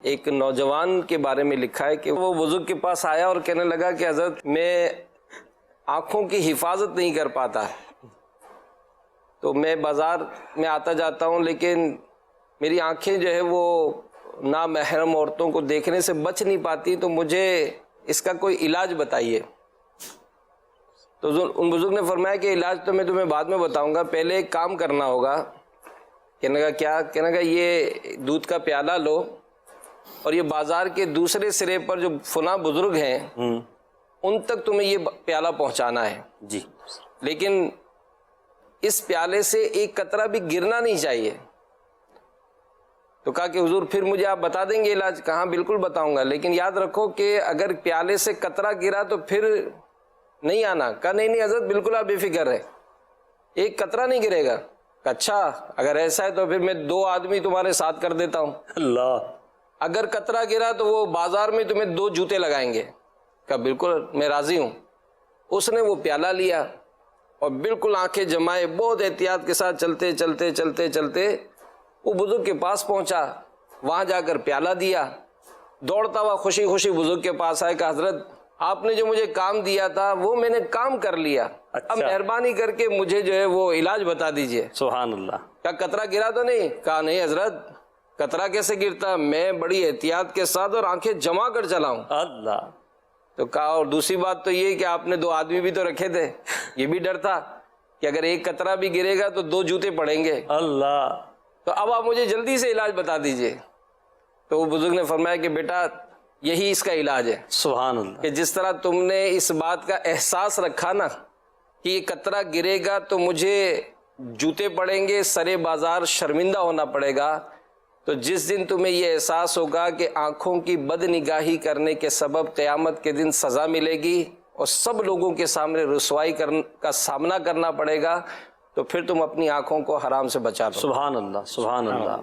ایک نوجوان کے بارے میں لکھا ہے کہ وہ بزرگ کے پاس آیا اور کہنے لگا کہ حضرت میں آنکھوں کی حفاظت نہیں کر پاتا، تو میں بازار میں آتا جاتا ہوں لیکن میری آنکھیں جو ہے وہ نامحرم عورتوں کو دیکھنے سے بچ نہیں پاتی، تو مجھے اس کا کوئی علاج بتائیے۔ تو ان بزرگ نے فرمایا کہ علاج تو میں تمہیں بعد میں بتاؤں گا، پہلے ایک کام کرنا ہوگا۔ کہنے لگا کیا؟ کہنے لگا یہ دودھ کا پیالہ لو اور یہ بازار کے دوسرے سرے پر جو فلاں بزرگ ہیں ان تک تمہیں یہ پیالہ پہنچانا ہے جی، لیکن اس پیالے سے ایک قطرہ بھی گرنا نہیں چاہیے۔ تو کہا کہ حضور پھر مجھے آپ بتا دیں گے علاج؟ کہاں بالکل بتاؤں گا، لیکن یاد رکھو کہ اگر پیالے سے قطرہ گرا تو پھر نہیں آنا۔ کہا نہیں حضرت بالکل آپ بے فکر رہے، ایک قطرہ نہیں گرے گا۔ کہا اچھا اگر ایسا ہے تو پھر میں 2 آدمی تمہارے ساتھ کر دیتا ہوں، اللہ، اگر قطرہ گرا تو وہ بازار میں تمہیں 2 جوتے لگائیں گے۔ کہا بالکل میں راضی ہوں۔ اس نے وہ پیالہ لیا اور بالکل آنکھیں جمائے بہت احتیاط کے ساتھ چلتے چلتے چلتے چلتے وہ بزرگ کے پاس پہنچا، وہاں جا کر پیالہ دیا، دوڑتا ہوا خوشی خوشی بزرگ کے پاس آئے کہ حضرت آپ نے جو مجھے کام دیا تھا وہ میں نے کام کر لیا، اب مہربانی کر کے مجھے جو ہے وہ علاج بتا دیجئے۔ سبحان اللہ۔ کیا قطرہ گرا تو نہیں؟ کہا نہیں حضرت، قطرہ کیسے گرتا؟ میں بڑی احتیاط کے ساتھ اور آنکھیں جما کر چلا ہوں۔ اللہ۔ تو کہا اور دوسری بات تو یہ کہ آپ نے 2 آدمی بھی تو رکھے تھے، یہ بھی ڈر تھا کہ اگر ایک قطرہ بھی گرے گا تو 2 جوتے پڑیں گے۔ اللہ۔ تو اب آپ مجھے جلدی سے علاج بتا دیجئے۔ تو وہ بزرگ نے فرمایا کہ بیٹا یہی اس کا علاج ہے، سبحان اللہ، کہ جس طرح تم نے اس بات کا احساس رکھا نا کہ یہ قطرہ گرے گا تو مجھے جوتے پڑیں گے، سرے بازار شرمندہ ہونا پڑے گا، تو جس دن تمہیں یہ احساس ہوگا کہ آنکھوں کی بد نگاہی کرنے کے سبب قیامت کے دن سزا ملے گی اور سب لوگوں کے سامنے رسوائی کا سامنا کرنا پڑے گا، تو پھر تم اپنی آنکھوں کو حرام سے بچا لو۔ سبحان اللہ، سبحان اللہ۔